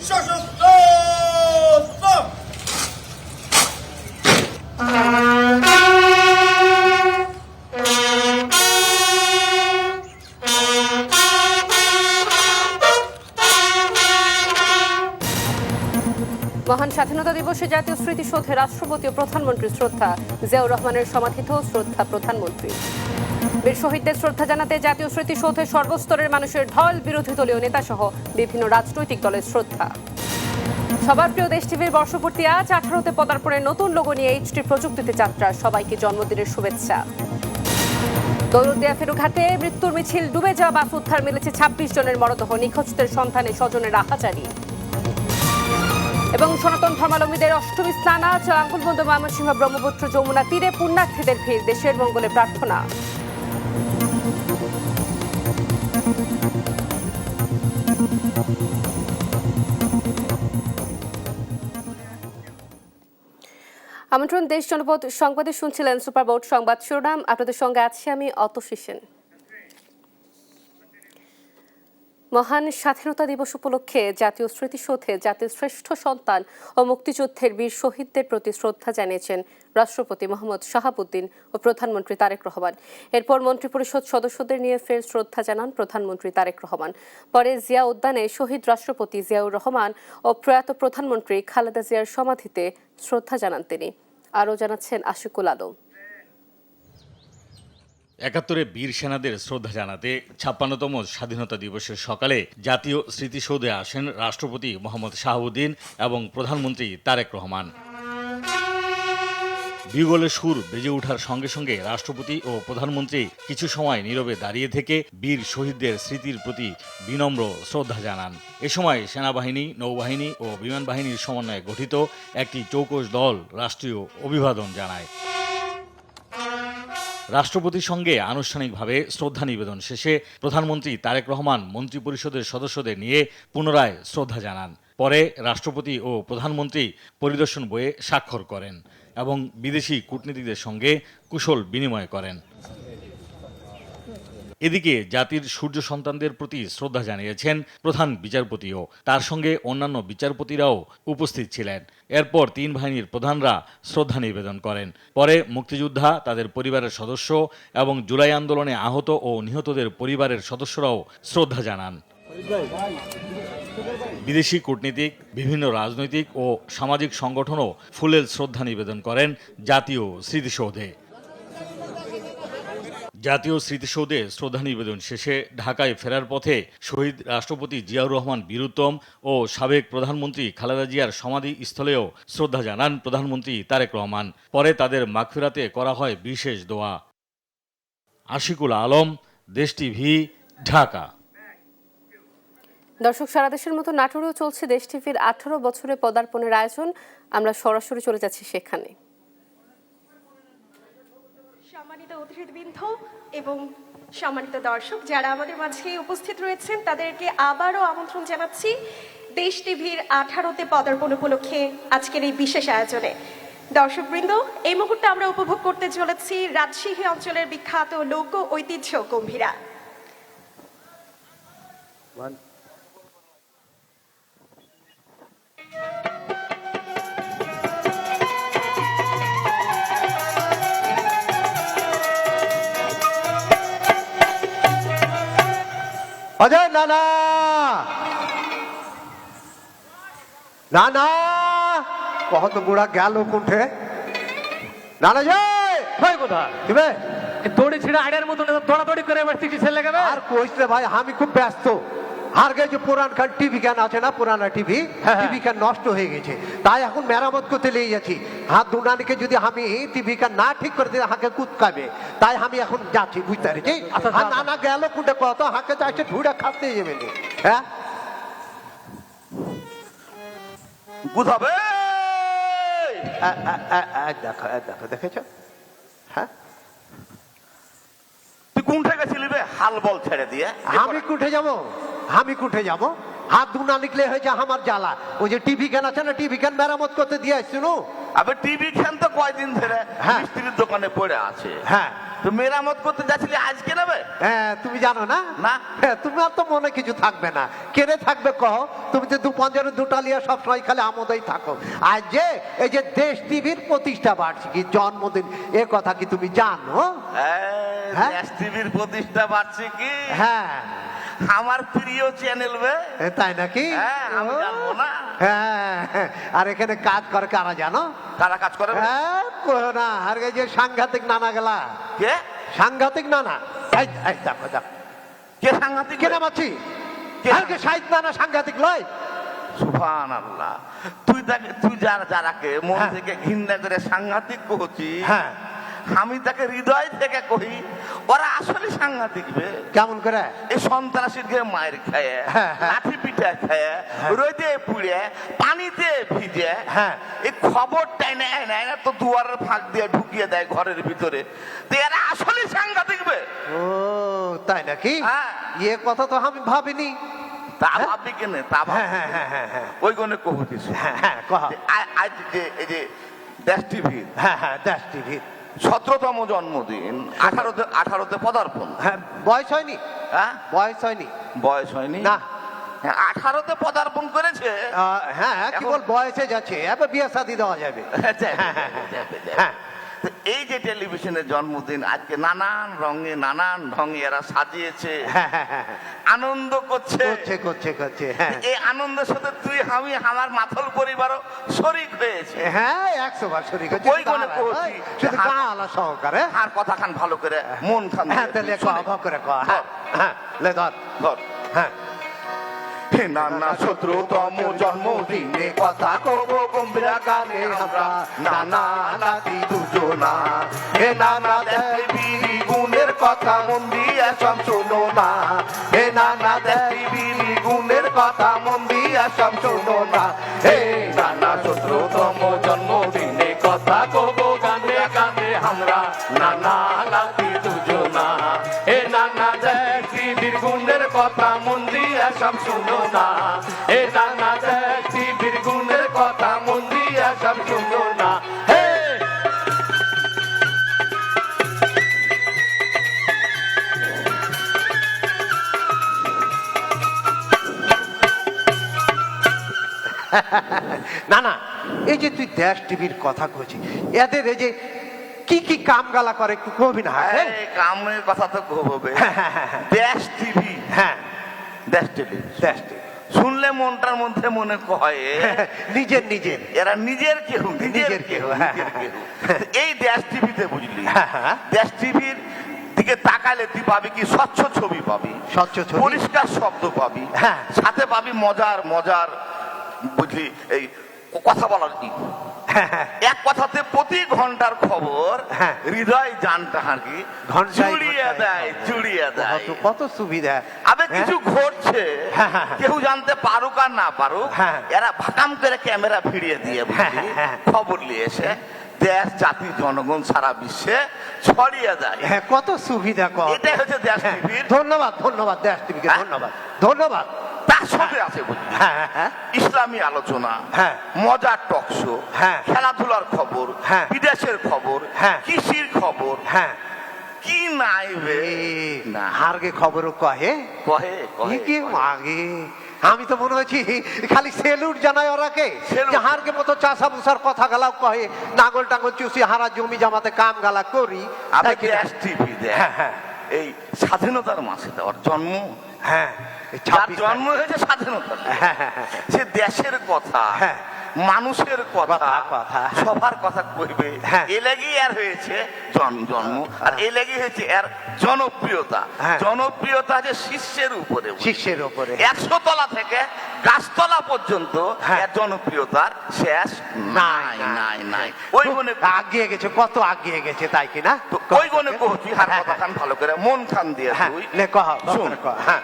সশস্ত্র স্টপ। মহান স্বাধীনতা দিবসে জাতীয় স্মৃতিসৌধে রাষ্ট্রপতি ও প্রধানমন্ত্রীর শ্রদ্ধা। জিয়াউর রহমানের সমাধিতেও শ্রদ্ধা প্রধানমন্ত্রী। বীর শহীদদের শ্রদ্ধা জানাতে জাতীয় স্মৃতিসৌধে সর্বস্তরের মানুষের ঢল, বিরোধী দলীয় নেতাসহ বিভিন্ন রাজনৈতিক দলের শ্রদ্ধা। সবার প্রিয় দেশ টিভির বর্ষপূর্তি আজ। 18তে পদার্পণের নতুন লোগো নিয়ে এইচডি প্রযুক্তিতে যাত্রা। সবাইকে জন্মদিনের শুভেচ্ছা। দৌলতদিয়া ফেরুঘাটে মৃত্যুর মিছিল, ডুবে যাওয়া বাস উদ্ধার, মিলেছে 26 জনের মরদেহ। নিখোঁজদের সন্ধানে স্বজনের আহাজারি। এবং সনাতন ধর্মাবলম্বীদের অষ্টমী স্নান আজ। আঙ্গুলবন্দ, ময়মনসিংহ, ব্রহ্মপুত্র, যমুনা তীরে পুণ্যার্থীদের ভিড়। দেশের মঙ্গলে প্রার্থনা। আমন্ত্রণ দেশ জনপদ সংবাদে শুনছিলেন সুপার বোর্ড সংবাদ শিরোনাম। আপনাদের সঙ্গে আছি আমি অতসী সেন। মহান স্বাধীনতা দিবস উপলক্ষে জাতীয় স্মৃতিসৌধে জাতির শ্রেষ্ঠ সন্তান ও মুক্তিযুদ্ধের বীর শহীদদের প্রতি শ্রদ্ধা জানিয়েছেন রাষ্ট্রপতি মোহাম্মদ শাহাবুদ্দিন ও প্রধানমন্ত্রী তারেক রহমান। এরপর মন্ত্রিপরিষদ সদস্যদের নিয়ে ফের শ্রদ্ধা জানান প্রধানমন্ত্রী তারেক রহমান। পরে জিয়া উদ্যানে শহীদ রাষ্ট্রপতি জিয়াউর রহমান ও প্রয়াত প্রধানমন্ত্রী খালেদা জিয়ার সমাধিতে শ্রদ্ধা জানান তিনি। আরও জানাচ্ছেন আশিকুল আলম। ৭১ বীর সেনাদের শ্রদ্ধা জানাতে ৫৬তম স্বাধীনতা দিবসের সকালে জাতীয় স্মৃতিসৌধে আসেন রাষ্ট্রপতি মোহাম্মদ শাহাবুদ্দিন এবং প্রধানমন্ত্রী তারেক রহমান। বিগলের সুর বেজে ওঠার সঙ্গে সঙ্গে রাষ্ট্রপতি ও প্রধানমন্ত্রী কিছু সময় নীরবে দাঁড়িয়ে থেকে বীর শহীদদের স্মৃতির প্রতি বিনম্র শ্রদ্ধা জানান। এ সময় সেনাবাহিনী, নৌবাহিনী ও বিমান বাহিনীর সমন্বয়ে গঠিত একটি চৌকস দল রাষ্ট্রীয় অভিবাদন জানায়। রাষ্ট্রপতির সঙ্গে আনুষ্ঠানিকভাবে শ্রদ্ধা নিবেদন শেষে প্রধানমন্ত্রী তারেক রহমান মন্ত্রিপরিষদের সদস্যদের নিয়ে পুনরায় শ্রদ্ধা জানান। পরে রাষ্ট্রপতি ও প্রধানমন্ত্রী পরিদর্শন বইয়ে স্বাক্ষর করেন এবং বিদেশি কূটনীতিকদের সঙ্গে কুশল বিনিময় করেন। এদিকে জাতির সূর্য সন্তানদের প্রতি শ্রদ্ধা জানিয়েছেন প্রধান বিচারপতিও। তার সঙ্গে অন্যান্য বিচারপতিরাও উপস্থিত ছিলেন। এরপর ৩ বাহিনীর প্রধানরা শ্রদ্ধা নিবেদন করেন। পরে মুক্তিযোদ্ধা, তাদের পরিবারের সদস্য এবং জুলাই আন্দোলনে আহত ও নিহতদের পরিবারের সদস্যরাও শ্রদ্ধা জানান। বিদেশি কূটনীতিক, বিভিন্ন রাজনৈতিক ও সামাজিক সংগঠনও ফুলেল শ্রদ্ধা নিবেদন করেন জাতীয় স্মৃতিসৌধে। জাতীয় স্মৃতিসৌধে শ্রদ্ধা নিবেদন শেষে ঢাকায় ফেরার পথে শহীদ রাষ্ট্রপতি জিয়াউর রহমান বীরুত্তম ও সাবেক প্রধানমন্ত্রী খালেদা জিয়ার সমাধি স্থলেও শ্রদ্ধা জানান প্রধানমন্ত্রী তারেক রহমান। পরে তাদের মাগফিরাতে করা হয় বিশেষ দোয়া। আশিকুল আলম, দেশ টিভি, ঢাকা। দর্শক, সারা দেশের মতো নাটোরেও চলছে দেশ টিভির 18 বছরে পদার্পণের আয়োজন। আমরা সরাসরি চলে যাচ্ছি সেখানে। সম্মানিত অতিথিবৃন্দ এবং সম্মানিত দর্শক যারা আমাদের মাঝে উপস্থিত রয়েছেন, তাদেরকে আবারও আমন্ত্রণ জানাচ্ছি দেশ টিভির 18তে পদার্পণ উপলক্ষে আজকের এই বিশেষ আয়োজনে। দর্শকবৃন্দ, এই মুহূর্তে আমরা উপভোগ করতে চলেছি রাজশাহী অঞ্চলের বিখ্যাত লোক ঐতিহ্য গম্ভীরা। অজয় নানা নানা কত বুড়া গেল কোঠে নানা যায় কোথায় তুমি দড়ি ছিঁড়ে আড়ের মতন দৌড়াদৌড়ি করে এবার চিঠি ছেলে গেবে আর কইছে ভাই আমি খুব ব্যস্ত। আর যে পুরানকার টিভি ক্যান আছে না, পুরানা টিভি ক্যান নষ্ট হয়ে গেছে, তাই এখন মেরামত করতে লেগে যাচ্ছি। হাত দুনানিকে যদি আমি টিভি ক্যান না ঠিক করে দিই হাঁকে কুদকাবে, তাই আমি এখন যাচ্ছি, বুঝতে পারছি। আর নানা গেল কোনটা কত হাঁকে যাচ্ছে ঢুড়া খাতে যাবে। হ্যাঁ বুঝাবে দেখো দেখো দেখেছ। হ্যাঁ তুই কোনটা গেছিলি বে হাল বল ছেড়ে দিয়ে? আমি কুঠে যাবো, আমি কুঠে যাবো? হাত দু না নিকলে হয়েছে আমার জ্বালা। ওই যে টিভি ক্যান আছে না, টিভি ক্যান মেরামত করতে দিয়ে আসছিল। আবে টিভি খান তো কয়দিন ধরে মিস্ত্রির দোকানে পড়ে আছে। হ্যাঁ তো মেরামত করতে যাচ্ছিলি আজকে নেবে? হ্যাঁ তুমি জানো না? না। হ্যাঁ, তুমি আর তো মনে কিছু থাকবে না, কেড়ে থাকবে কহ? তুমি তো 2-5 দুটা লিয়া সবসময় খালি আমোদেই থাকো। আর যে এই যে দেশ টিভির প্রতিষ্ঠা বার্ষিকী জন্মদিন, এ কথা কি তুমি জানো? হ্যাঁ? দেশ টিভির প্রতিষ্ঠা বার্ষিকী, হ্যাঁ। আমার প্রিয় চ্যানেল বে। তাই নাকি? হ্যাঁ, আমি জানবো না। হ্যাঁ, আর এখানে কাজ করে কারা জানো? কারা কাজ করে? হ্যাঁ, কইও না। আর এই যে সাংঘাতিক নানা গেলা, কে সাংঘাতিক নানা, এই এই দেখো দেখো, কে সাংঘাতিক? কে নামাচ্ছি? কে? আর কে সাহিত্য নানা সাংঘাতিক লয়? সুবহানাল্লাহ। তুই যারাকে মন হ্যাঁ। থেকে ঘৃণা করে সাংঘাতিক কহছিস, হ্যাঁ। আমি তাকে হৃদয় থেকে কহি ওরা আসলে সাংঘাতিক বে। কেমন করে? এই সন্ত্রাসীর গে মায়ের খায়, হ্যাঁ, হ্যাঁ। লাঠি পিঠা খায়, রোদে পুড়ে, পানিতে ভিজে, হ্যাঁ। এই খবরটাই নেয় না তো দুয়ারের ফাঁক দিয়ে ঢুকিয়ে দেয় ঘরের ভিতরে। তো এরা আসলে সাংঘাতিক বে। ও তাই নাকি? হ্যাঁ। এ কথা তো আমি ভাবিনি। তা হ্যাঁ। ভাববি কেনে? তা হ্যাঁ হ্যাঁ হ্যাঁ হ্যাঁ হ্যাঁ ওই গনে কহতিস। হ্যাঁ হ্যাঁ কহ। আজ যে এই যে দেশ টিভি হ্যাঁ হ্যাঁ দেশ টিভি 17তম জন্মদিন, 18তে পদার্পণ। হ্যাঁ, বয়স হয়নি? হ্যাঁ, বয়স হয়নি? বয়স হয়নি না। হ্যাঁ, 18তে পদার্পণ করেছে। হ্যাঁ কি এখন- বল, বয়সে যাচ্ছে, এবার বিয়ে শাদী দেওয়া যাবে। হ্যাঁ। তো এই যে টেলিভিশনের জন্মদিন আজকে নানান রঙে নানান ঢঙে এরা সাজিয়েছে, হ্যাঁ হ্যাঁ হ্যাঁ হ্যাঁ। আনন্দ করছে। করছে করছে করছে হ্যাঁ। এই আনন্দের সাথে তুই আমি আমার মাথল পরিবারও শরিক হয়েছে। হ্যাঁ 100 বার শরীর করছে। ওই কোণে কহছি। শুধু গালা সহকারে। আর কথা খান ভালো করে, মন খান হ্যাঁ তাহলে শুনে। কহ করে কহ। হ্যাঁ হ্যাঁ লে ধর। ধর। হ্যাঁ। হে নানা 17তম জন্মদিনে কথা কব গম্ভীর গানে আমরা নানা নাতি দুজনা। হে নানা দেবী গুণের কথা মন দিয়ে সব শোনো না। হে নানা দেবী গুণের কথা মন দিয়ে সব শোনো না। হে নানা 17তম জন্মদিনে কথা কব গানে গানে আমরা নানা নাতি দুজনা। হে নানা দেবী গুণের কথা মন দিয়ে সব শোনো না। হে নানা দেবী গুণের কথা মন দিয়ে সব শোনো না। হে না না, এই যে তুই দেশ টিভির কথা কইছিস, এদের এই যে কি কি কাম গালা করে একটু কবি না? হ্যাঁ এই কামের কথা তো কবে। দেশ টিভি, হ্যাঁ দেশ টিভি, দেশ টিভি শুনলে মনটার মধ্যে মনে কয় নিজের নিজের এরা নিজের কেউ, নিজের কেউ, হ্যাঁ, নিজের কেউ। এই দেশ টিভিতে বুঝলি, হ্যাঁ, হ্যাঁ। দেশ টিভির দিকে তাকালে তুই পাবি কি স্বচ্ছ ছবি পাবি, স্বচ্ছ ছবি। পরিষ্কার শব্দ পাবি, হ্যাঁ। সাথে পাবি মজার মজার বুঝলি এই কথা বলার কি এক কথাতে প্রতি ঘন্টার খবর হ্যাঁ। হৃদয় জানটা হাঁকি ঘন্টায় জুড়িয়ে ঘন্টায় দেয় খবর। জুড়িয়ে দেয়। কত সুবিধা। আবে কিছু ঘটছে, হ্যাঁ, হ্যাঁ, হ্যাঁ। কেউ জানতে পারুক আর না পারুক, হ্যাঁ। এরা ভাকাম করে ক্যামেরা ফিরিয়ে দিয়ে বুঝলি, হ্যাঁ, হ্যাঁ। খবর নিয়ে এসে দেশ জাতি জনগণ সারা বিশ্বে ছড়িয়ে দেয়। হ্যাঁ কত সুবিধা কর। এটাই হচ্ছে দেশ হ্যাঁ, টিভির। ধন্যবাদ ধন্যবাদ দেশ টিভিকে হ্যাঁ? ধন্যবাদ ধন্যবাদ। তার সাথে আছে বুঝলি হ্যাঁ হ্যাঁ ইসলামী আলোচনা, হ্যাঁ। মজার টক শো, হ্যাঁ। খেলাধুলার খবর, হ্যাঁ। বিদেশের খবর, হ্যাঁ। কৃষির খবর, হ্যাঁ। কি নাই বে না হারগে খবরও কহে কহে কহে কি মাগে। আমি তো মনে হচ্ছি খালি সেলুট জানায় ওরাকে, সেলুট। যে হারগে মতো চাষা বুসার কথা গালাও কহে, নাঙ্গল টাঙ্গল চুষি হারা জমি জামাতে কাম গালা করি। আবে তাই কি না? দেশ টিভি দেয় হ্যাঁ, হ্যাঁ। এই স্বাধীনতার মাসে দেওয়ার জন্ম, হ্যাঁ এই যার 26 জন্ম হয়েছে স্বাধীনতা, হ্যাঁ, হ্যাঁ, হ্যাঁ। সে দেশের কথা, হ্যাঁ। মানুষের কথা, কথা। সবার কথা কইবে। হ্যাঁ। এ লাগি আর হয়েছে জন্ম, আর এ লাগি হয়েছে এর জনপ্রিয়তা। হ্যাঁ। জনপ্রিয়তা যে শীর্ষের উপরে, শীর্ষের উপরে। 100 তলা থেকে গাছতলা পর্যন্ত হ্যাঁ। এর জনপ্রিয়তার শেষ নাই নাই নাই। ওই গুণে আগিয়ে গেছে, কত আগিয়ে গেছে তাই কি না? তো ওই গুণে কহছি, হার কথা খান ভালো করে মন খান দিয়ে হ্যাঁ তুই লে কহ শুন। কহ হ্যাঁ।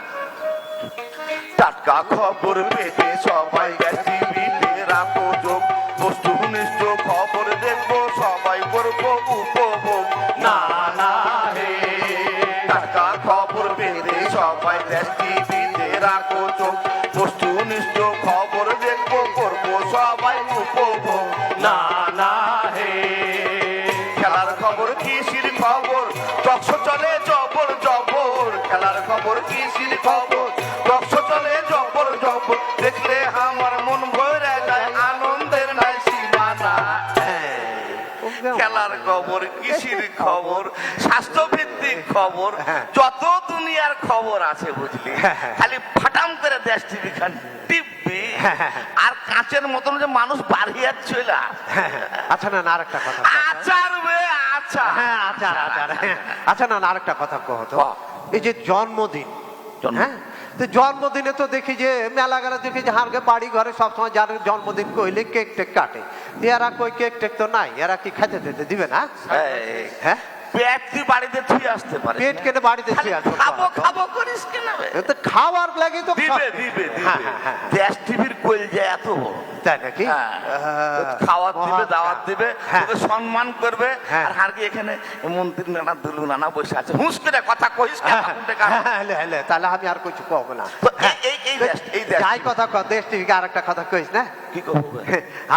টাটকা খবর পেতে সবাই টিভিতে রাখো যোগ, বস্তুনিষ্ঠ খবর দেখবো সবাই করবো উপভোগ। না না হে টাটকা খবর পেতে সবাই টিভিতে রাখো যোগ, বস্তুনিষ্ঠ খবর দেখবো করবো সবাই উপভোগ। না না হে খেলার খবর, কৃষির খবর, টক খবর কিসির খবর রক্ত চলে জবর জবর দেখলে আমার মন ভরে যায় আনন্দের নাই সীমানা খেলার খবর কিসির খবর স্বাস্থ্যভিত্তিক খবর যত দুনিয়ার খবর আছে বুঝলি খালি ফাটাম করে দেশ টিভি খান টিপবে আর কাঁচের মতন যে মানুষ বাড়িয়ে চলে আচ্ছা না না আরেকটা কথা আচার বে আচার হ্যাঁ আচার আচার আচ্ছা না না আরেকটা কথা কহতো কহ। এই যে জন্মদিন হ্যাঁ তো জন্মদিনে তো দেখি যে মেলা গেলে দেখি যে হারকে বাড়ি ঘরে সবসময় যার জন্মদিন কইলে কেক টেক কাটে এরা কই কেক টেক তো নাই এরা কি খেতে দিতে দিবে না হ্যাঁ পেট তুই বাড়িতে থুই আসতে পারে পেট কেটে বাড়িতে খেয়ে আসবো খাবো খাবো করিস কেন বে? এ তো খাওয়ার লাগে তো দিবে দিবে হ্যাঁ, দিবে হ্যাঁ, হ্যাঁ। দেশ টিভির কোয়েল যায় এত বড় তাই নাকি হ্যাঁ। খাওয়ার দিবে দাওয়াত দিবে হ্যাঁ। তোকে সম্মান করবে হ্যাঁ। আর হারকি এখানে মন্ত্রী নানা দুলু নানা বসে আছে হুঁস করে কথা কইস কেন কোনটা কারণ? হলে তাহলে আমি আর কিছু কব না তো এই দেশ যাই কথা কর দেশ টিভিকে আর একটা কথা কইস না কি করবো বে?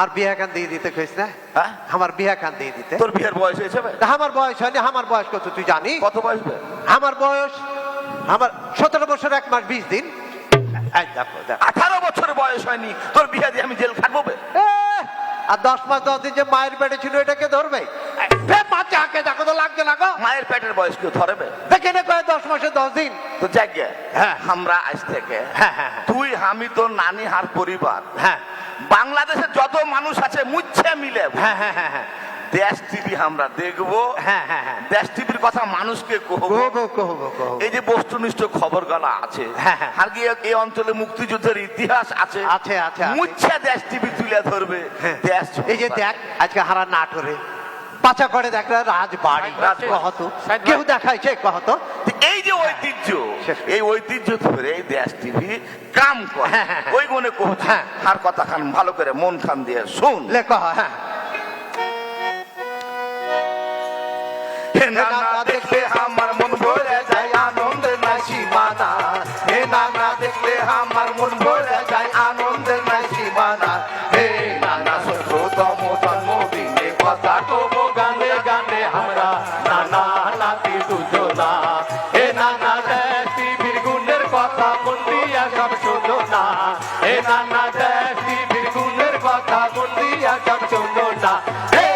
আর বিয়া কান দিয়ে দিতে কইস না হ্যাঁ? আমার বিয়া কান দিয়ে দিতে তোর বিয়ের বয়স হয়েছে বে? আমার বয়স হয়নি আমার বয়স কত তুই জানি কত বয়স বে? আমার বয়স আমার 17 বছর 1 মাস 20 দিন এই দেখো দেখো 18 বছর বয়স হয়নি তোর বিয়ে দিয়ে আমি জেল খাটবো বে? এ, আর 10 মাস 10 দিন যে মায়ের পেটে ছিল এটাকে ধরবে বাচ্চাকে দেখো তো লাগছে না গো মায়ের পেটের বয়স কেউ ধরে বে? দেখে না কয় 10 মাসে 10 দিন তো জায়গা হ্যাঁ। আমরা আজ থেকে হ্যাঁ, হ্যাঁ, হ্যাঁ। তুই আমি তোর নানি হার পরিবার হ্যাঁ বাংলাদেশে যত মানুষ আছে মুচ্ছে মিলে হ্যাঁ হ্যাঁ হ্যাঁ হ্যাঁ দেশ টিভি আমরা দেখবো হ্যাঁ হ্যাঁ হ্যাঁ দেশ টিভির কথা মানুষকে কহবো কহবো এই যে বস্তুনিষ্ঠ খবর গলা আছে হ্যাঁ, হ্যাঁ। আর কি এই অঞ্চলে মুক্তিযুদ্ধের ইতিহাস আছে আছে, আছে, আছে। মুচ্ছে দেশ টিভি তুলে ধরবে হ্যাঁ। দেশ এই যে দেখ আজকে হারা নাটোরে পাচা করে দেখ রাজবাড়ি কহত কেউ দেখাইছে কহত এই যে ঐতিহ্য শেষ। এই ঐতিহ্য ধরে এই দেশ টিভি কাম করে হ্যাঁ, হ্যাঁ, হ্যাঁ। ওই গুণে কহছি হ্যাঁ। আর কথা খান ভালো করে মন খান দিয়ে শুন লে কহ হ্যাঁ হে নানা দেখলে আমার মন ভরে যায় আনন্দের নাই সীমানা হে নানা দেখলে আমার মন ভরে যায় আনন্দের নাই সীমানা হে নানা 17তম জন্মদিনে কথা কব গানে গানে আমরা নানা নাতি দুজনা হে নানা দেশ টিভির গুণের কথা মন দিয়া সব শোনো না হে নানা দেশ টিভির গুণের কথা মন দিয়া সব শোনো না হে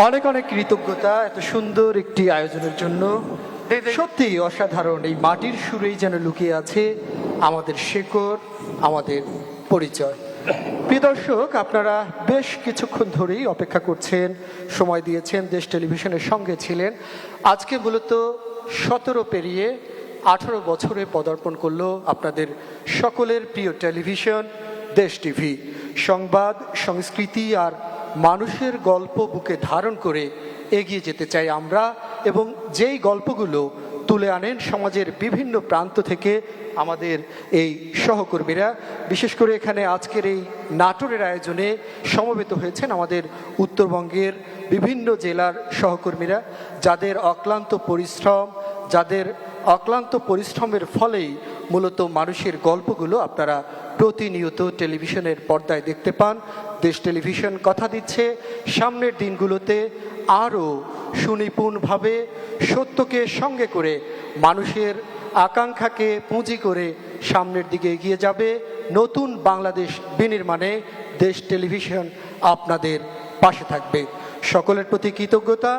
অনেক অনেক কৃতজ্ঞতা এত সুন্দর একটি আয়োজনের জন্য। সত্যি অসাধারণ, এই মাটির সুরেই যেন লুকিয়ে আছে আমাদের শেকড়, আমাদের পরিচয়। প্রিয় দর্শক, আপনারা বেশ কিছুক্ষণ ধরেই অপেক্ষা করছেন, সময় দিয়েছেন, দেশ টেলিভিশনের সঙ্গে ছিলেন। আজকে মূলত 17 পেরিয়ে 18 বছরে পদার্পণ করলো আপনাদের সকলের প্রিয় টেলিভিশন দেশ টিভি। সংবাদ, সংস্কৃতি আর মানুষের গল্প বুকে ধারণ করে এগিয়ে যেতে চাই আমরা, এবং যেই গল্পগুলো তুলে আনেন সমাজের বিভিন্ন প্রান্ত থেকে আমাদের এই সহকর্মীরা। বিশেষ করে এখানে আজকের এই নাটোরের আয়োজনে সমবেত হয়েছেন আমাদের উত্তরবঙ্গের বিভিন্ন জেলার সহকর্মীরা, যাদের অক্লান্ত পরিশ্রমের ফলেই মূলত মানুষের গল্পগুলো আপনারা প্রতিনিয়ত টেলিভিশনের পর্দায় দেখতে পান। দেশ টেলিভিশন কথা দিচ্ছে সামনের দিনগুলোতে আরও সুনিপুণভাবে সত্যকে সঙ্গে করে মানুষের আকাঙ্ক্ষাকে পুঁজি করে সামনের দিকে এগিয়ে যাবে। নতুন বাংলাদেশ বিনির্মাণে দেশ টেলিভিশন আপনাদের পাশে থাকবে। সকলের প্রতি কৃতজ্ঞতা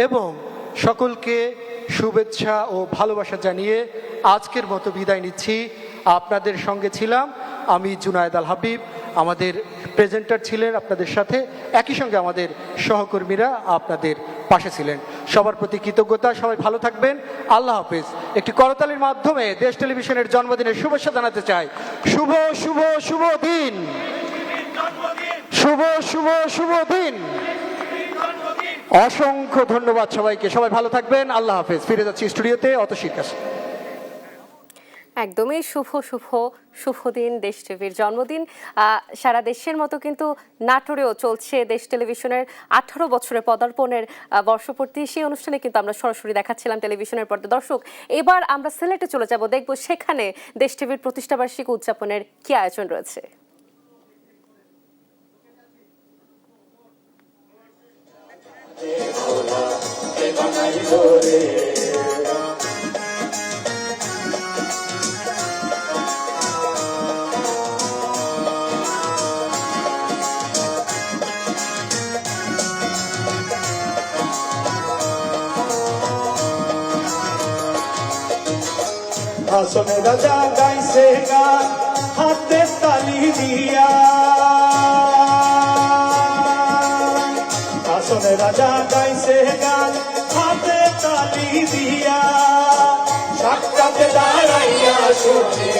এবং সকলকে শুভেচ্ছা ও ভালোবাসা জানিয়ে আজকের মতো বিদায় নিচ্ছি। আপনাদের সঙ্গে ছিলাম আমি জুনায়েদ আল হাবিব, আমাদের প্রেজেন্টার ছিলেন আপনাদের সাথে, একই সঙ্গে আমাদের সহকর্মীরা আপনাদের পাশে ছিলেন। সবার প্রতি কৃতজ্ঞতা, সবাই ভালো থাকবেন, আল্লাহ হাফেজ। একটি করতালির মাধ্যমে দেশ টেলিভিশনের জন্মদিনের শুভেচ্ছা জানাতে চাই। শুভ শুভ শুভ দিন। শুভ শুভ শুভ দিন। অসংখ্য ধন্যবাদ সবাইকে, সবাই ভালো থাকবেন, আল্লাহ হাফেজ। ফিরে যাচ্ছি স্টুডিওতে অতসীর কাছে। একদমই শুভ শুভ শুভ দিন, দেশ টিভির জন্মদিন। সারা দেশের মতো কিন্তু নাটোরেও চলছে দেশ টেলিভিশনের 18 বছরে পদার্পণের বর্ষপূর্তি। সেই অনুষ্ঠানে কিন্তু আমরা সরাসরি দেখাচ্ছিলাম টেলিভিশনের পর্দা। দর্শক, এবার আমরা সিলেটে চলে যাব, দেখব সেখানে দেশ টিভির প্রতিষ্ঠাবার্ষিকী উদযাপনের কি আয়োজন রয়েছে। হাসনে রাজা গাইছে গান হাতে তালি দিয়া, হাসনে রাজা গাইছে গান হাতে তালি দিয়া, সাক্ষাতে দাঁড়াইয়া শুনে,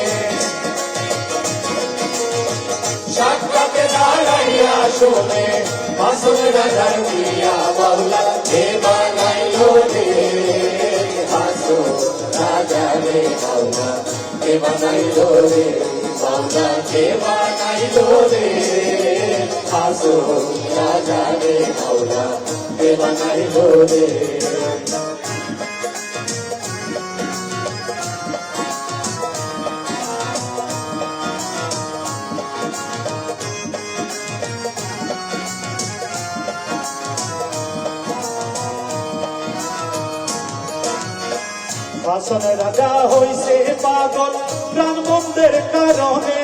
সাক্ষাতে দাঁড়াইয়া শুনে, হাসনে রাজা দিয়া বাউলা হে বানাইলো রে, হাসো রাজা রে বাউলা কে বানাইলো রে, বাউলা কে বানাইলো রে, হাসো রাজা রে বাউলা কে বানাইলো রে। হাসনে রাজা হইছে পাগল প্রাণ বন্ধের কারণে,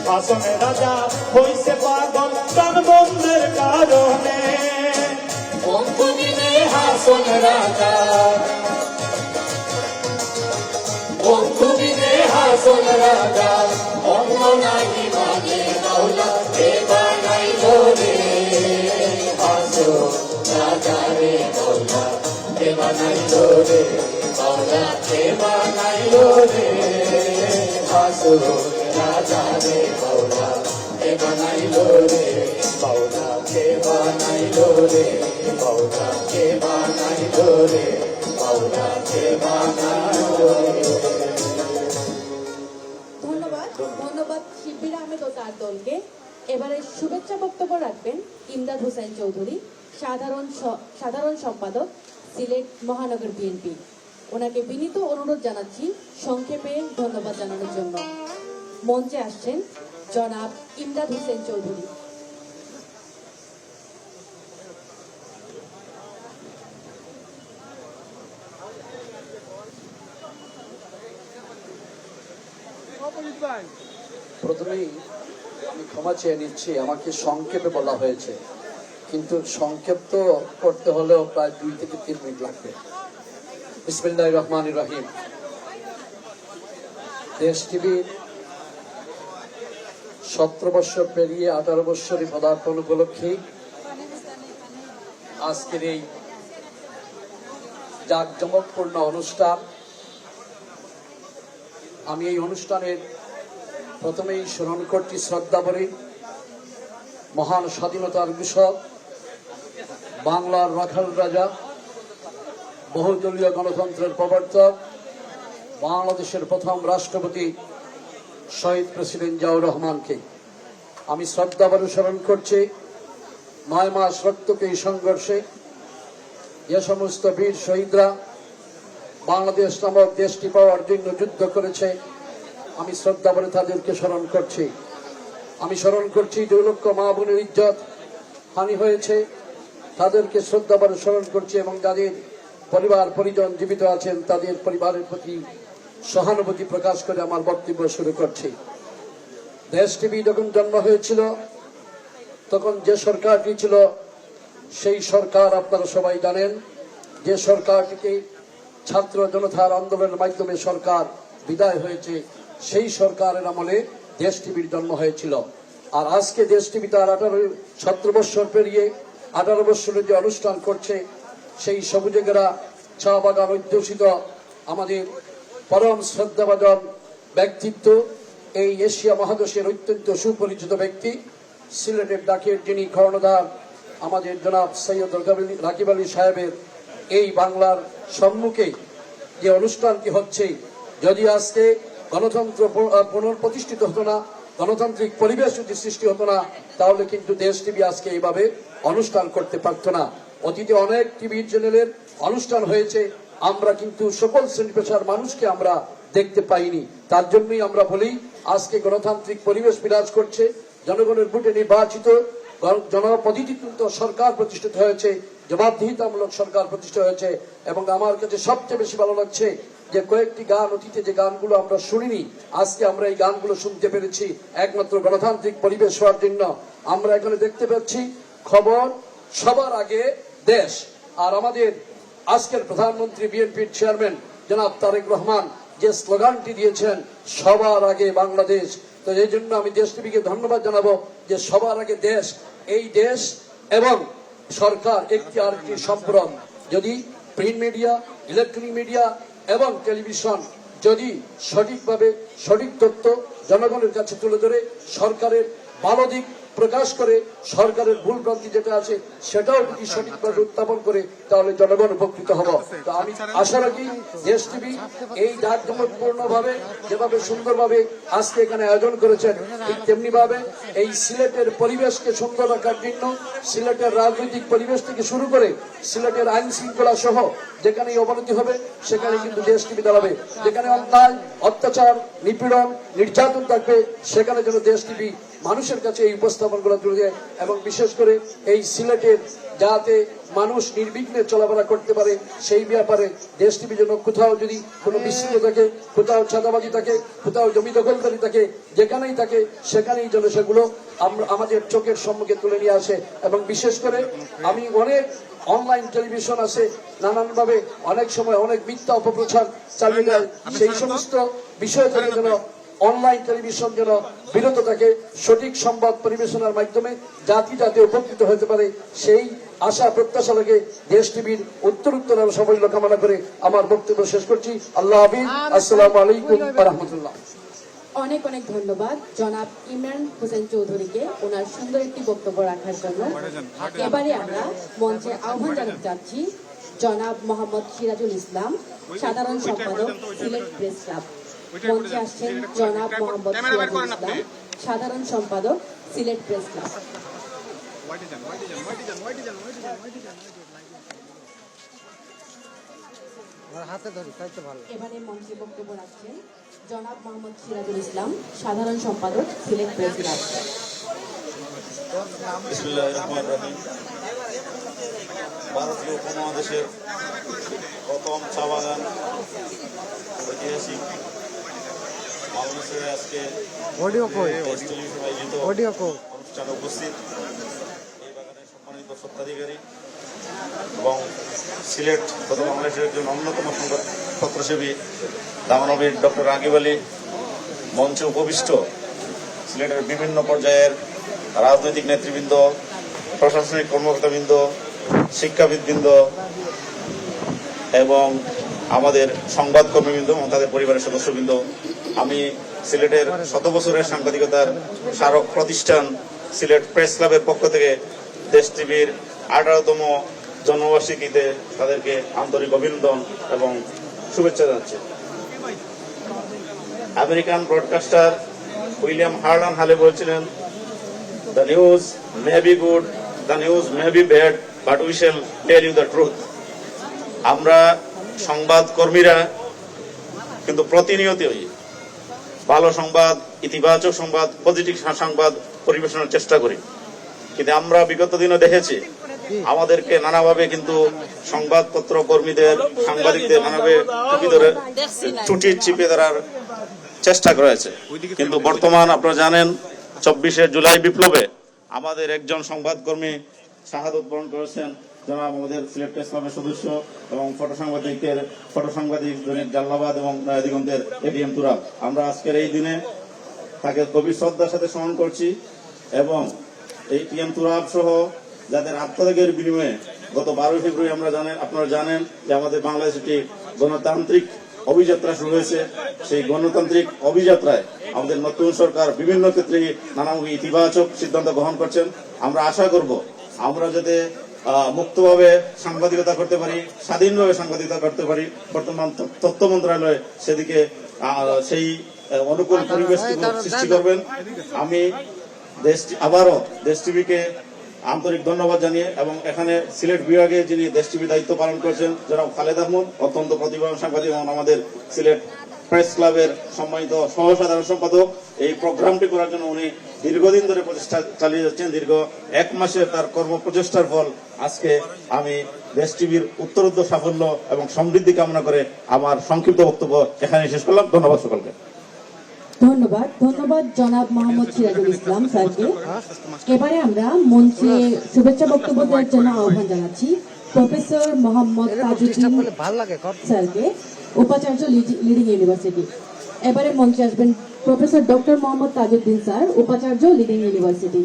হাসনে রাজা হইছে পাগল প্রাণ বন্ধের কারণে, বন্ধু দিনে হাসন রাজা, বন্ধু দিনে হাসন রাজা, অন্য নাহি মানে বাউলা কে বানাইলো রে, হাসো রাজা রে বাউলা কে বানাইলো রে, বাউলা কে বানাইলো রে, হাসো রাজা রে বাউলা কে বানাইলো রে, বাউলা কে বানাইলো রে, বাউলা কে বানাইলো রে, বাউলা কে বানাইলো রে। ধন্যবাদ ধন্যবাদ শিল্পীরা আহমেদ ও তার দলকে। এবারে শুভেচ্ছা বক্তব্য রাখবেন ইমদাদ হোসেন চৌধুরী, সাধারণ সম্পাদক সিলেট মহানগর বিএনপি। ওনাকে বিনীত অনুরোধ জানাচ্ছি সংক্ষেপে ধন্যবাদ জানানোর জন্য। মঞ্চে আসছেন জনাব ইমদাদ হোসেন চৌধুরী। প্রথমেই আমি ক্ষমা চেয়ে নিচ্ছি, আমাকে সংক্ষেপে বলা হয়েছে, কিন্তু সংক্ষিপ্ত করতে হলেও প্রায় 2 থেকে 3 মিনিট লাগবে। বিসমিল্লাহির রহমানির রহিম। দেশ টিভির 17 বছর পেরিয়ে 18 বছরের পদার্পণ উপলক্ষে আজকের এই জাঁকজমকপূর্ণ অনুষ্ঠান, আমি এই অনুষ্ঠানের প্রথমেই স্মরণ করছি শ্রদ্ধাভরে মহান স্বাধীনতার ঘোষক, বাংলার রাখাল রাজা, বহুদলীয় গণতন্ত্রের প্রবর্তক, বাংলাদেশের প্রথম রাষ্ট্রপতি শহীদ প্রেসিডেন্ট জিয়াউর রহমানকে আমি শ্রদ্ধাভরে স্মরণ করছি। 9 মাস রক্তক্ষয়ী সংঘর্ষে যে সমস্ত বীর শহীদরা বাংলাদেশ নামক দেশটি পাওয়ার জন্য যুদ্ধ করেছে, আমি শ্রদ্ধাভরে তাদেরকে স্মরণ করছি। আমি স্মরণ করছি 2 লক্ষ মা বোনের ইজ্জত হানি হয়েছে, তাদেরকে শ্রদ্ধাভরে স্মরণ করছি, এবং যাদের পরিবার পরিজন জীবিত আছেন তাদের পরিবারের প্রতি সহানুভূতি প্রকাশ করে আমার বক্তব্য শুরু করছি। দেশ টিভি যখন জন্ম হয়েছিল তখন যে সরকারটি ছিল সেই সরকার আপনারা সবাই জানেন, যে সরকারটিকে ছাত্র জনতার আন্দোলনের মাধ্যমে সরকার বিদায় হয়েছে, সেই সরকারের আমলে দেশ টিভির জন্ম হয়েছিল। আর আজকে দেশ টিভি তার 17 বছর পেরিয়ে 18 বছরে যে অনুষ্ঠান করছে, সেই সবুজেগেরা চা বাগান অধ্যুষিত আমাদের পরম শ্রদ্ধাভাজন ব্যক্তিত্ব এই এশিয়া মহাদেশের অত্যন্ত সুপরিচিত ব্যক্তি, সিলেটের ডাকের যিনি কর্ণধার আমাদের জনাব সৈয়দ রাকিব আলী সাহেবের এই বাংলার সম্মুখে যে অনুষ্ঠানটি হচ্ছে, যদি আজকে গণতন্ত্র পুনঃপ্রতিষ্ঠিত হতো না, গণতান্ত্রিক পরিবেশ যদি সৃষ্টি হতো না, তাহলে কিন্তু দেশ টিভি আজকে এইভাবে অনুষ্ঠান করতে পারতো না। অতীতে অনেক টিভি চ্যানেলের অনুষ্ঠান হয়েছে, আমরা কিন্তু সকল শ্রেণী পেশার মানুষকে আমরা দেখতে পাইনি। তার জন্যই আমরা বলি আজকে গণতান্ত্রিক পরিবেশ বিরাজ করছে, জনগণের ভোটে নির্বাচিত জনপ্রতিনিধিত্ব সরকার প্রতিষ্ঠিত হয়েছে, জবাবদিহিতামূলক সরকার প্রতিষ্ঠা হয়েছে। এবং আমার কাছে সবচেয়ে বেশি ভালো লাগছে যে কয়েকটি গান, অতীতে যে গানগুলো আমরা শুনিনি, আজকে আমরা এই গানগুলো শুনতে পেরেছি একমাত্র গণতান্ত্রিক পরিবেশ হওয়ার জন্য। আমরা এখানে দেখতে পাচ্ছি খবর সবার আগে দেশ, আর আমাদের আজকের প্রধানমন্ত্রী বিএনপির চেয়ারম্যান জনাব তারেক রহমান যে স্লোগানটি দিয়েছেন সবার আগে বাংলাদেশ, তো এই জন্য আমি দেশ টিভিকে ধন্যবাদ জানাবো যে সবার আগে দেশ, এই দেশ এবং সরকার একটি আরেকটি সম্পূরক। যদি প্রিন্ট মিডিয়া, ইলেকট্রনিক মিডিয়া এবং টেলিভিশন যদি সঠিকভাবে সঠিক তথ্য জনগণের কাছে তুলে ধরে, সরকারের ভালো দিক প্রকাশ করে, সরকারের ভুল ভ্রান্তি যেটা আছে সেটাও যদি সঠিকভাবে উত্থাপন করে, তাহলে জনগণ উপকৃত হব। তো আমি আশা রাখি দেশ টিভি এই জাঁকজমকপূর্ণ ভাবে যেভাবে সুন্দরভাবে আজকে এখানে আয়োজন করেছেন, ঠিক তেমনি ভাবে এই সিলেটের পরিবেশকে সুন্দর রাখার জন্য, সিলেটের রাজনৈতিক পরিবেশ থেকে শুরু করে সিলেটের আইন শৃঙ্খলা সহ যেখানে অবনতি হবে সেখানে কিন্তু দেশ টিভি দাঁড়াবে। যেখানে অন্যায়, অত্যাচার, নিপীড়ন, নির্যাতন থাকবে সেখানে যেন দেশ টিভি মানুষের কাছে এই উপস্থাপনগুলো তুলে দেয়। এবং বিশেষ করে এই সিলেটের যাতে মানুষ নির্বিঘ্নে চলাফেরা করতে পারে সেই ব্যাপারে দেশ টিভি যেন কোথাও যদি কোনো বিশৃঙ্খলা থাকে, কোথাও চাঁদাবাজি থাকে, কোথাও জমি দখলকারী থাকে, যেখানেই থাকে সেখানেই যেন সেগুলো আমরা আমাদের চোখের সম্মুখে তুলে নিয়ে আসে। এবং বিশেষ করে আমি অনেক অনলাইন টেলিভিশন আছে, নানানভাবে অনেক সময় অনেক মিথ্যা অপপ্রচার চালিয়ে দেয়, সেই সমস্ত বিষয় থেকে যেন অনলাইন টেলিভিশন যেন বিরত থাকে, সঠিক সংবাদ পরিবেশনার মাধ্যমে জাতি যাতে উপকৃত হতে পারে সেই আশা প্রত্যাশা লাগে দেশ টিভির উত্তরোত্তর সাফল্য কামনা করে আমার বক্তব্য শেষ করছি। আল্লাহ হাফিজ, আসসালামু আলাইকুম ওয়া রাহমাতুল্লাহ। অনেক অনেক ধন্যবাদ জনাব ইমরান হোসেন চৌধুরীকে ওনার সুন্দর একটি বক্তব্য রাখার জন্য। এবারে আমরা মঞ্চে আহ্বান জানাতে যাচ্ছি জনাব মোহাম্মদ সিরাজুল ইসলাম, সাধারণ সম্পাদক সিলেট প্রেস ক্লাব। মঞ্চে আসছেন জনাব মোহাম্মদ সিরাজুল ইসলাম, সাধারণ সম্পাদক সিলেট প্রেস ক্লাব। এবারে মঞ্চে বক্তব্য রাখছেন জনাব মোহাম্মদ সিরাজুল ইসলাম, সাধারণ সম্পাদক সিলেট প্রেস ক্লাব। ভারতীয় উপমহাদেশের প্রথম চা বাগান ঐতিহাসিক বাংলাদেশের আজকে অনুষ্ঠানে উপস্থিত এই বাগানের সম্মানিত স্বত্বাধিকারী এবং সিলেট তথা বাংলাদেশের একজন অন্যতম সংবাদপত্রসেবী দামানবীর ডক্টর রাকিব আলী, মঞ্চে উপবিষ্ট সিলেটের বিভিন্ন পর্যায়ের রাজনৈতিক নেতৃবৃন্দ, প্রশাসনিক কর্মকর্তাবৃন্দ, শিক্ষাবিদবৃন্দ এবং আমাদের সংবাদকর্মীবৃন্দ এবং তাদের পরিবারের সদস্যবৃন্দ, আমি সিলেটের 100 বছরের সাংবাদিকতার স্মারক প্রতিষ্ঠান সিলেট প্রেস ক্লাবের পক্ষ থেকে দেশ টিভির 18তম জন্মবার্ষিকীতে তাদেরকে আন্তরিক অভিনন্দন এবং শুভেচ্ছা জানাচ্ছি। আমেরিকান ব্রডকাস্টার উইলিয়াম হার্লান হালে বলছিলেন, the news may be good, the news may be bad, but we shall tell you the truth. আমরা সংবাদ কর্মীরা কিন্তু প্রতিনিয়তই ভালো সংবাদ, ইতিবাচক সংবাদ, পজিটিভ সংবাদ পরিবেশনের চেষ্টা করি, কিন্তু আমরা বিগত দিনে দেখেছি আমাদেরকে নানাভাবে কিন্তু সংবাদপত্র কর্মীদের, সাংবাদিকদের নানাভাবে টুটি চিপে ধরার চেষ্টা করেছে। কিন্তু বর্তমান আপনারা জানেন 24শে জুলাই বিপ্লবে আমাদের একজন সংবাদকর্মী শাহাদত বরণ করেছেন, জনাব আমাদের সিলেট প্রেস ক্লাবের সদস্য এবং ফটোসাংবাদিক দৈনিক জাল্লাবাদ এবং দিগন্তের এটিএম তুরাব। আমরা আজকের এই দিনে তাকে গভীর শ্রদ্ধার সাথে স্মরণ করছি এবং এই টিএম তুরাব সহ যাদের আত্মত্যাগের বিনিময়ে গত 12 ফেব্রুয়ারি আপনারা জানেন যে আমাদের বাংলাদেশ একটি গণতান্ত্রিক অভিযাত্রা শুরু হয়েছে। সেই গণতান্ত্রিক অভিযাত্রায় আমাদের নতুন সরকার বিভিন্ন ক্ষেত্রে নানামুখী ইতিবাচক সিদ্ধান্ত গ্রহণ করছেন। আমরা আশা করব আমরা যাতে মুক্তভাবে সাংবাদিকতা করতে পারি, স্বাধীনভাবে সাংবাদিকতা করতে পারি। বর্তমান তথ্য মন্ত্রণালয় সেদিকে সেই অনুকূল পরিবেশ সৃষ্টি করবেন। আমি আবারও দেশ টিভিকে আন্তরিক ধন্যবাদ জানিয়ে এবং এখানে সিলেট বিভাগে যিনি দেশ টিভি দায়িত্ব পালন করছেন জনাব খালেদ আহমদ, অত্যন্ত প্রতিভাবান সাংবাদিক এবং আমাদের সিলেট প্রেস ক্লাবের সম্মানিত সহ সাধারণ সম্পাদক, এই প্রোগ্রামটি করার জন্য উনি দীর্ঘদিন ধরে প্রচেষ্টা চালিয়ে যাচ্ছেন। দীর্ঘ 1 মাসের তার কর্মপ্রচেষ্টার ফল আজকে আমি দেশ টিভির উত্তরোত্তর সাফল্য এবং সমৃদ্ধি কামনা করে আমার সংক্ষিপ্ত বক্তব্য এখানে শেষ করলাম। ধন্যবাদ সকলকে। ধন্যবাদ ধন্যবাদ জনাব মোহাম্মদ সিরাজুল ইসলাম স্যারকে। এবারে আমরা মঞ্চে শুভেচ্ছা বক্তব্য দেওয়ার জন্য আহ্বান জানাচ্ছি প্রফেসর মোহাম্মদ তাজউদ্দিন স্যারকে, উপাচার্য লিডিং ইউনিভার্সিটি। এবারে মঞ্চে আসবেন professor doctor Mohammad Tajuddin sir, উপাচার্য লিডিং ইউনিভার্সিটি।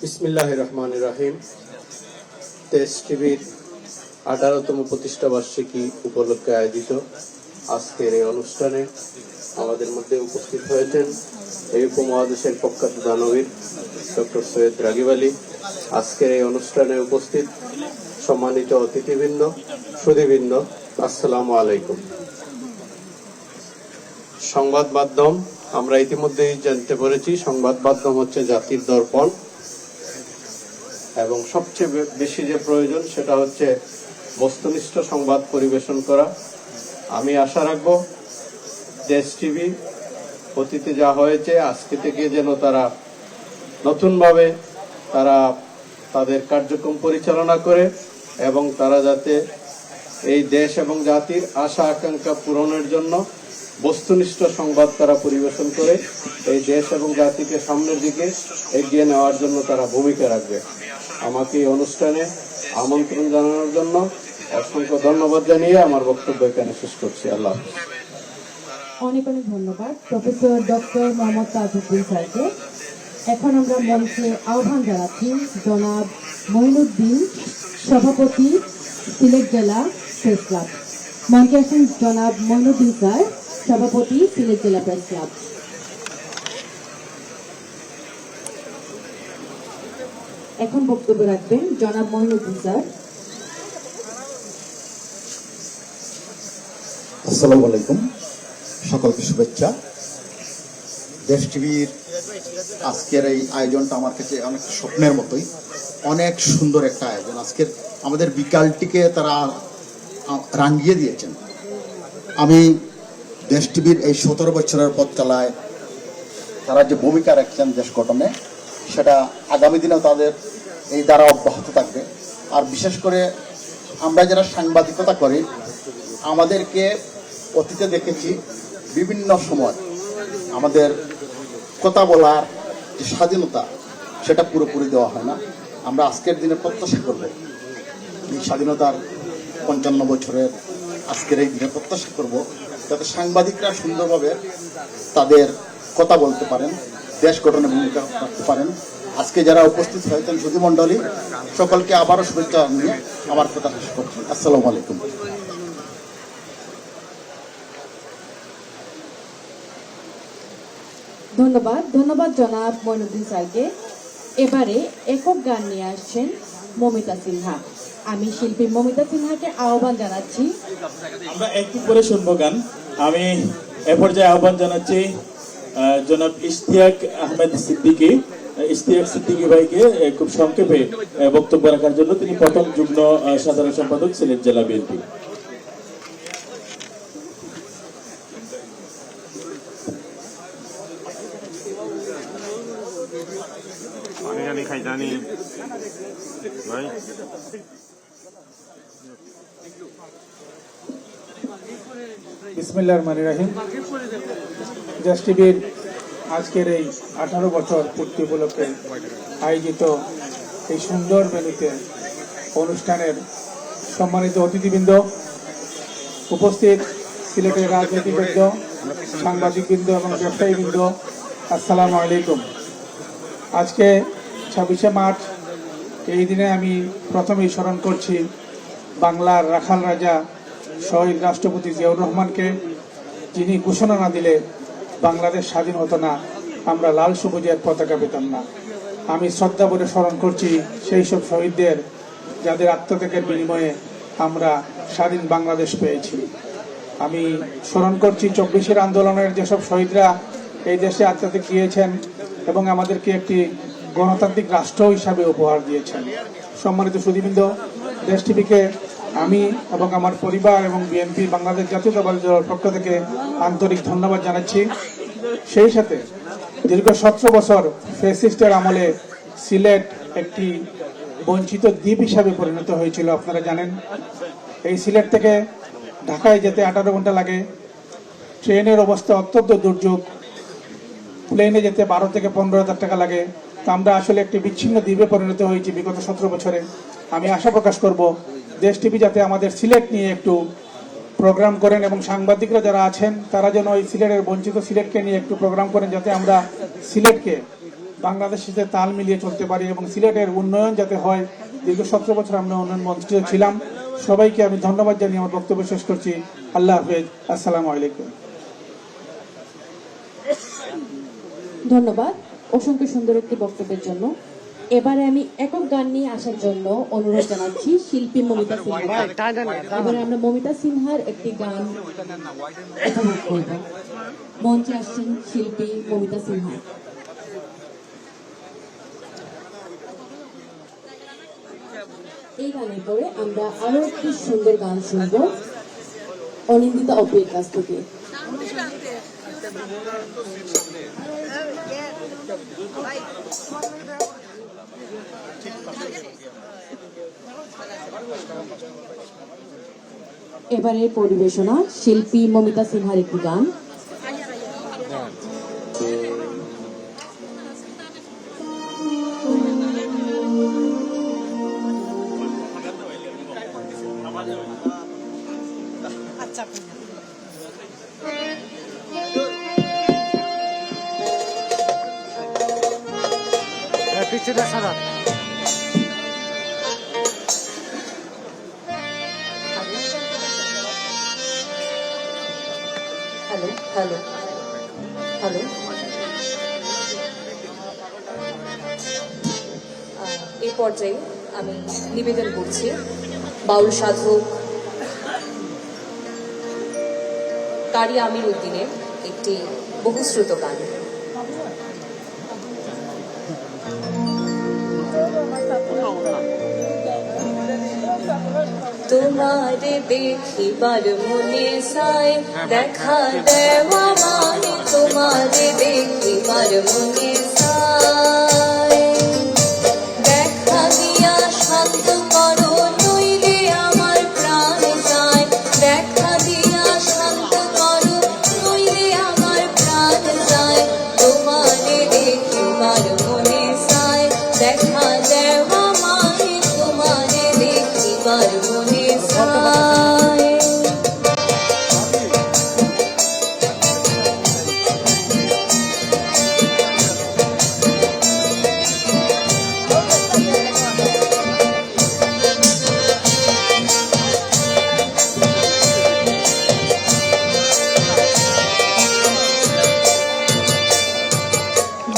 বিসমিল্লাহির রহমানির রহিম। দেশ টিভির 18তম প্রতিষ্ঠা বার্ষিকী উপলক্ষে আয়োজিত আজকের এই অনুষ্ঠানে আমাদের মধ্যে উপস্থিত হয়েছেন এই উপমহাদেশের প্রখ্যাত দানবীর ডক্টর সৈয়দ রাগিব আলী। আজকের এই অনুষ্ঠানে উপস্থিত সম্মানিত অতিথিবৃন্দ, সুধীবৃন্দ, আসসালামু আলাইকুম। সংবাদ মাধ্যম, আমরা ইতিমধ্যেই জানতে পেরেছি সংবাদ মাধ্যম হচ্ছে জাতির দর্পণ এবং সবচেয়ে বেশি যে প্রয়োজন সেটা হচ্ছে বস্তুনিষ্ঠ সংবাদ পরিবেশন করা। আমি আশা রাখবো দেশ টিভি অতীতে যা হয়েছে আজকে থেকে যেন তারা নতুনভাবে তাদের কার্যক্রম পরিচালনা করে এবং তারা যাতে এই দেশ এবং জাতির আশা আকাঙ্ক্ষা পূরণের জন্য বস্তুনিষ্ঠ সংবাদ তারা পরিবেশন করে এই দেশ এবং জাতিকে সামনের দিকে এগিয়ে নেওয়ার জন্য তারা ভূমিকা রাখবে। আমাকে এই অনুষ্ঠানে আমন্ত্রণ জানানোর জন্য অসংখ্য ধন্যবাদ জানিয়ে আমার বক্তব্য এখানে শেষ করছি। আল্লাহ হাফেজ। অনেক অনেক ধন্যবাদ প্রফেসর ডক্টর মোহাম্মদ তাজউদ্দিন স্যারকে। এখন আমরা মঞ্চে আহ্বান জানাচ্ছি জনাব মঈনুদ্দিন, সভাপতি সিলেট জেলা প্রেস ক্লাব। মঞ্চে আসেন জনাব মঈনুদ্দিন স্যার, সভাপতি সিলেট জেলা প্রেস ক্লাব। এখন বক্তব্য রাখবেন জনাব মঈনুদ্দিন স্যার। আসসালামু আলাইকুম, সকলকে শুভেচ্ছা। দেশ টিভির আজকের এই আয়োজনটা আমার কাছে অনেক স্বপ্নের মতোই, অনেক সুন্দর একটা আয়োজন। আজকের আমাদের বিকালটিকে তারা রাঙিয়ে দিয়েছেন। আমি দেশ টিভির এই 17 বছরের পথ চালায় তারা যে ভূমিকা রাখছেন দেশ গঠনে, সেটা আগামী দিনেও তাদের এই দ্বারা অব্যাহত থাকবে। আর বিশেষ করে আমরা যারা সাংবাদিকতা করি, আমাদেরকে অতীতে দেখেছি বিভিন্ন সময় আমাদের কথা বলার যে স্বাধীনতা সেটা পুরোপুরি দেওয়া হয় না। আমরা আজকের দিনে প্রত্যাশা করব এই স্বাধীনতার 55 বছরের আজকের এই দিনে প্রত্যাশা করব যাতে সাংবাদিকরা সুন্দরভাবে তাদের কথা বলতে পারেন, দেশ গঠনে ভূমিকা রাখতে পারেন। আজকে যারা উপস্থিত হয়েছেন সুধীমণ্ডলী, সকলকে আবারও শুভেচ্ছা নিয়ে আমার কথা শেষ করছি। আসসালামু আলাইকুম। ধন্যবাদ ধন্যবাদ জনাব মঈনুদ্দিন স্যারকে। এবারে একক গান নিয়ে আসছেন মমিতা সিনহা। আমি শিল্পী মমিতা সিনহাকে আহ্বান জানাচ্ছি। আমরা একটু পরে শুনবো গান। আমি এ পর্যায়ে আহ্বান জানাচ্ছি জনাব ইশতিয়াক আহমেদ সিদ্দিকী, ইশতিয়াক সিদ্দিকী ভাইকে খুব সংক্ষেপে বক্তব্য রাখার জন্য। তিনি প্রথম যুগ্ম সাধারণ সম্পাদক সিলেট জেলা বিএনপি। বিসমিল্লাহির রহমানির রহিম। দেশ টিভির আজকের এই 18 বছর পূর্তি উপলক্ষে আয়োজিত এই সুন্দর ভেন্যুতে অনুষ্ঠানের সম্মানিত অতিথিবৃন্দ, উপস্থিত সিলেটের রাজনীতিবৃন্দ, সাংবাদিকবৃন্দ এবং ব্যবসায়ীবৃন্দ, আসসালামু আলাইকুম। আজকে 26শে মার্চ এই দিনে আমি প্রথমেই স্মরণ করছি বাংলার রাখাল রাজা শহীদ রাষ্ট্রপতি জিয়াউর রহমানকে, যিনি ঘোষণা না দিলে বাংলাদেশ স্বাধীন হতো না, আমরা লাল সবুজের পতাকা পেতাম না। আমি শ্রদ্ধা ভরে স্মরণ করছি সেই সব শহীদদের যাদের আত্মত্যাগের বিনিময়ে আমরা স্বাধীন বাংলাদেশ পেয়েছি। আমি স্মরণ করছি 24-এর আন্দোলনের যেসব শহীদরা এই দেশে আত্মত্যাগ দিয়েছেন এবং আমাদেরকে একটি গণতান্ত্রিক রাষ্ট্র হিসাবে উপহার দিয়েছেন। সম্মানিত সুধীবৃন্দ, দেশ টিভিকে আমি এবং আমার পরিবার এবং বিএনপি বাংলাদেশ জাতীয়তাবাদী দলের পক্ষ থেকে আন্তরিক ধন্যবাদ জানাচ্ছি। সেই সাথে দীর্ঘ 17 বছর ফ্যাসিস্টের আমলে সিলেট একটি বঞ্চিত দ্বীপ হিসাবে পরিণত হয়েছিল, আপনারা জানেন। এই সিলেট থেকে ঢাকায় যেতে 18 ঘন্টা লাগে, ট্রেনের অবস্থা অত্যন্ত দুর্যোগ, প্লেনে যেতে 12 থেকে 15,000 টাকা লাগে। তো আমরা আসলে একটি বিচ্ছিন্ন দ্বীপে পরিণত হয়েছি বিগত 17 বছরে। আমি আশা প্রকাশ করব দেশ টিভি যাতে আমাদের সিলেট নিয়ে একটু প্রোগ্রাম করেন এবং সাংবাদিকরা যারা আছেন তারা যেন এই সিলেটের বঞ্চিত সিলেটকে নিয়ে একটু প্রোগ্রাম করেন, যাতে আমরা সিলেটকে বাংলাদেশের সাথে তাল মিলিয়ে চলতে পারি এবং সিলেটের উন্নয়ন যাতে হয়। দীর্ঘ 17 বছর আমরা উন্নয়ন বঞ্চিত ছিলাম। সবাইকে আমি ধন্যবাদ জানিয়ে আমার বক্তব্য শেষ করছি। আল্লাহ হাফেজ, আসসালামু আলাইকুম। ধন্যবাদ অসংখ্য সুন্দর একটি বক্তব্যের জন্য। এবারে আমি একক গান নিয়ে আসার জন্য অনুরোধ জানাচ্ছি শিল্পী মমিতা সিনহা। এবারে আমরা মমিতা সিনহার একটি গান উপভোগ করব। মঞ্চে আসছেন শিল্পী মমিতা সিনহা। এই গানের পরে আমরা আরো একটি সুন্দর গান শুনব অনিন্দিতা অপির কাছ থেকে। এবারে পরিবেশনা শিল্পী মমিতা সিনহার একটি গান। পিছনে সারা হ্যালো হ্যালো হ্যালো এই পর্যায়ে আমি নিবেদন করছি বাউল সাধক কারি আমির উদ্দিনের একটি বহুশ্রুত গান। তোমারে দেখিবার মনে চাই দেখা দেওয়া মানে, তোমারে দেখিবার মনে চাই দেখা দিয়া শান্ত করো নইলে আমার প্রাণ যায়, দেখা দিয়া শান্ত করো নইলে আমার প্রাণ যায়, তোমারে দেখিবার মনে চাই দেখা দেওয়া মানে, তোমারে দেখিবার মনে চাই।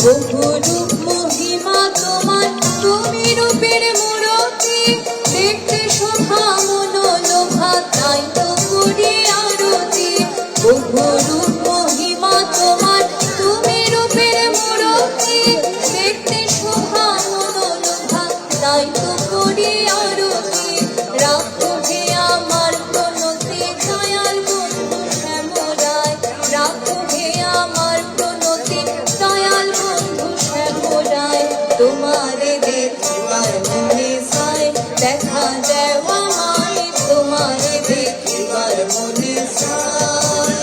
বহু রূপ মহিমা তোমার, তুমি রূপের মূরতি, দেখতে শোভা মনোলোভা তাই তো করি আরতি। বহু রূপ মহিমা তোমার, তুমি রূপের মূরতি, দেখতে শোভা মনোলোভা তাই তো করি আরতি। রাখো হে আমার প্রণতি দয়াল বন্ধু শ্যামরায়, রাখো হে আমার প্রণতি দয়াল বন্ধু শ্যামরায়, তোমারে দেখিবার মনে চাই দেখা দেওয়া মানে, তোমারে দেখিবার মনে চাই।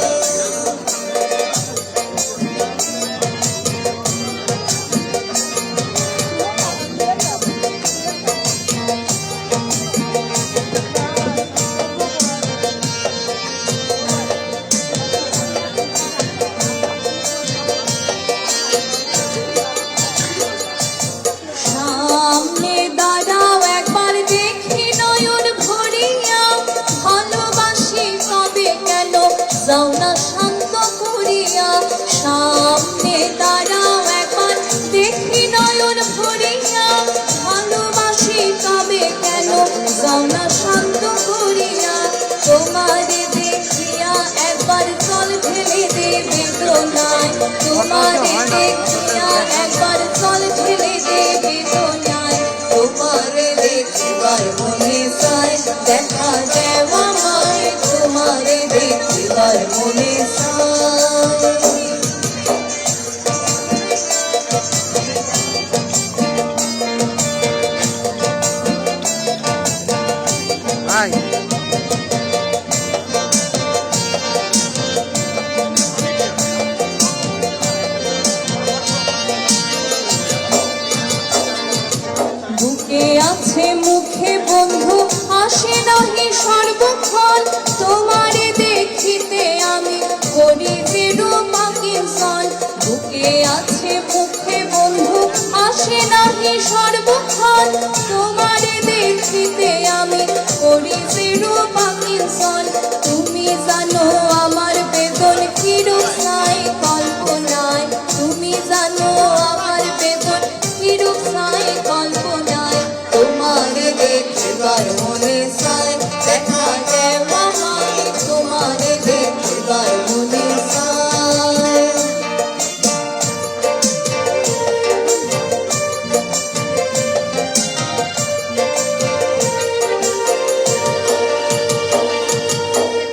আছে মুখে বন্ধু আসে নাহি সর্বক্ষণ তোমারে দেখিতে আমি করি যে রূপাঙ্কিসন বুকে আছে মুখে বন্ধু আসে নাহি সর্বক্ষণ তোমারে দেখিতে আমি করি যে রূপাঙ্কিসন তুমি জানো আমার বেদন কিরূপ নাই কল্পনায় তুমি জানো আমার বেদন কিরূপ নাই কল্পনায় তোমারে দেখিবার মনে চায় দেখা দেও আমায় তোমারে দেখিবার মনে চায়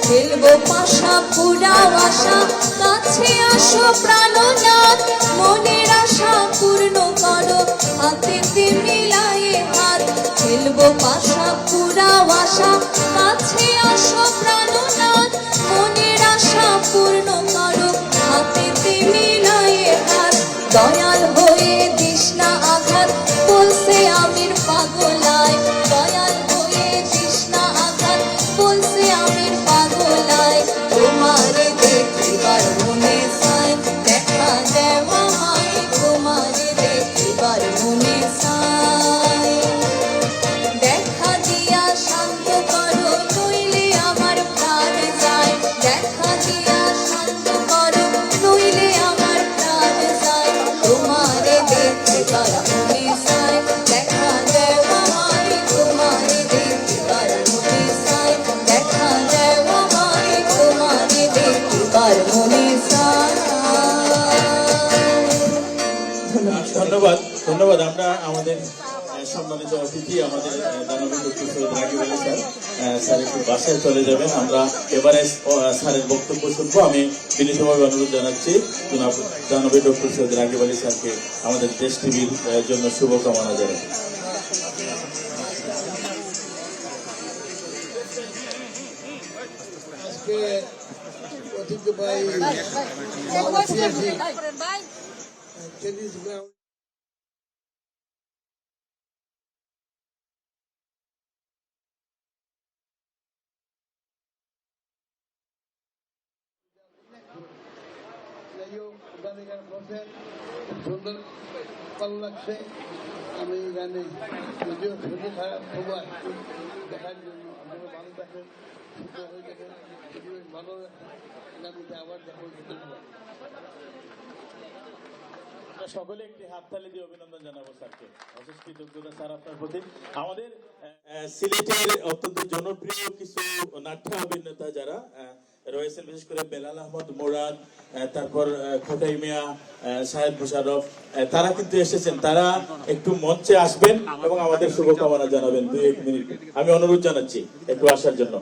খেলবো পাশা পুরাও আশা কাছে আসো প্রাণনাথ মনের আশা পূর্ণ করো হাতেতে মিলায়ে হাত খেলবো পাশা পুরাও আশা কাছে আসো প্রাণনাথ মনের আশা পূর্ণ করো হাতেতে মিলায়ে হাত দয়াল হয়ে দিস না আঘাত বলছে আমির পাগলায় দয়াল হয়ে দিস না আঘাত বলছে আমির পাগলায় তোমারে দেখিবার মনে চায় দেখা দেও আমায় তোমারে দেখিবার মনে চায় দেখা দিয়া শান্ত করো নইলে আমার প্রাণ যায় দেখা দিয়া শান্ত করো নইলে আমার প্রাণ যায় তোমারে দেখিবার মনে চায় দেখা দেও আমায় তোমারে দেখিবার মনে চায় দেখা দেও আমায় তোমারে দেখিবার মনে চায় ধন্যবাদ ধন্যবাদ আমরা আমাদের সম্মানিত অতিথি আমাদের দানবীর ডক্টর সৈয়দ রাগিব আলী স্যার একটু বাসায় চলে যাবেন আমরা এবারে স্যারের বক্তব্য শুনবো আমি বিনীতভাবে অনুরোধ জানাচ্ছি দানবীর ডক্টর সৈয়দ রাগিব আলী স্যারকে আমাদের দেশ টিভির জন্য শুভকামনা জানাই আজকে ঐতিহ্যবাহী টেনিস গ্রাউন্ড গান এখানে বসেন খুব সুন্দর ভালো লাগছে আমি এখানে যদিও শরীর খারাপ তবু আসছি দেখার জন্য আপনারা ভালো থাকেন সুস্থ হয়ে থাকেন পরিবেশ ভালো রাখেন আগামীতে আবার দেখা হচ্ছে ধন্যবাদ আমরা সকলে একটি হাততালি দিয়ে অভিনন্দন জানাবো স্যারকে অশেষ কৃতজ্ঞতা স্যার আপনার প্রতি আমাদের সিলেটের অত্যন্ত জনপ্রিয় কিছু নাট্য অভিনেতা যারা রয়েছেন বিশেষ করে বেলাল আহমদ মুরাদ তারপর খোটাই মিয়া সাহেব মুশারফ তারা কিন্তু এসেছেন তারা একটু মঞ্চে আসবেন এবং আমাদের শুভকামনা জানাবেন 2-1 মিনিট আমি অনুরোধ জানাচ্ছি একটু আসার জন্য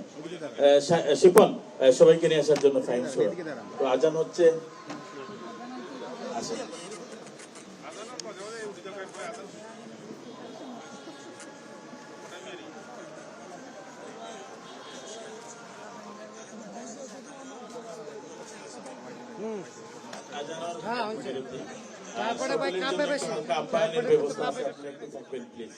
শিপন সবাইকে নিয়ে আসার জন্য ফাইন শো তো আজান হচ্ছে আসেন তারপরে ভাই কাপে বেশি ব্যবস্থা আছে আপনি একটু থাকবেন প্লিজ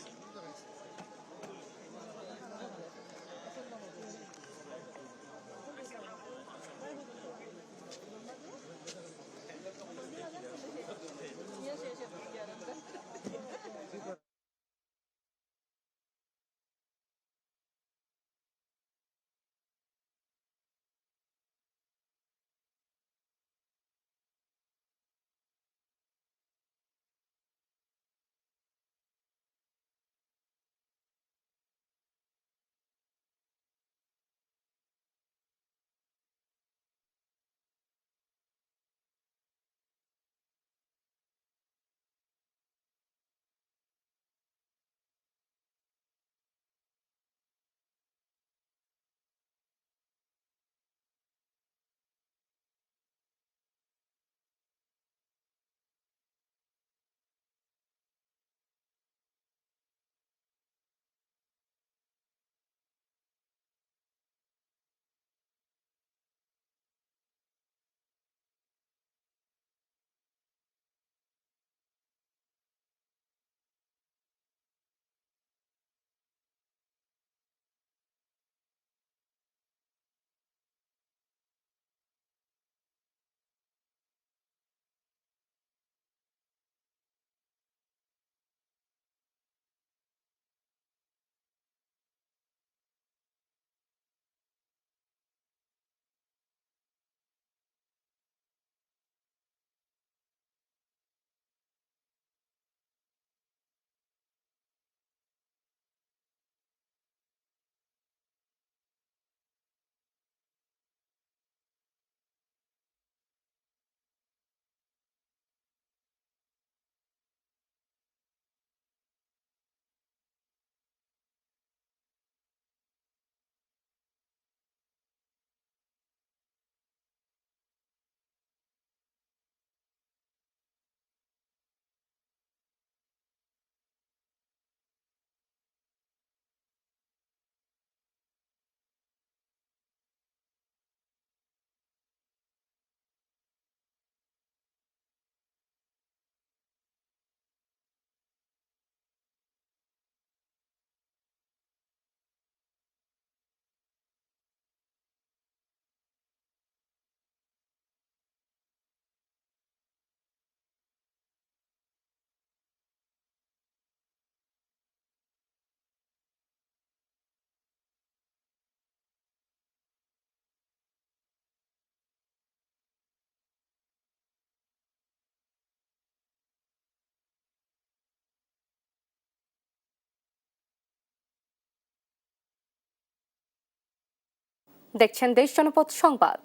দেখছেন দেশ জনপদ সংবাদ।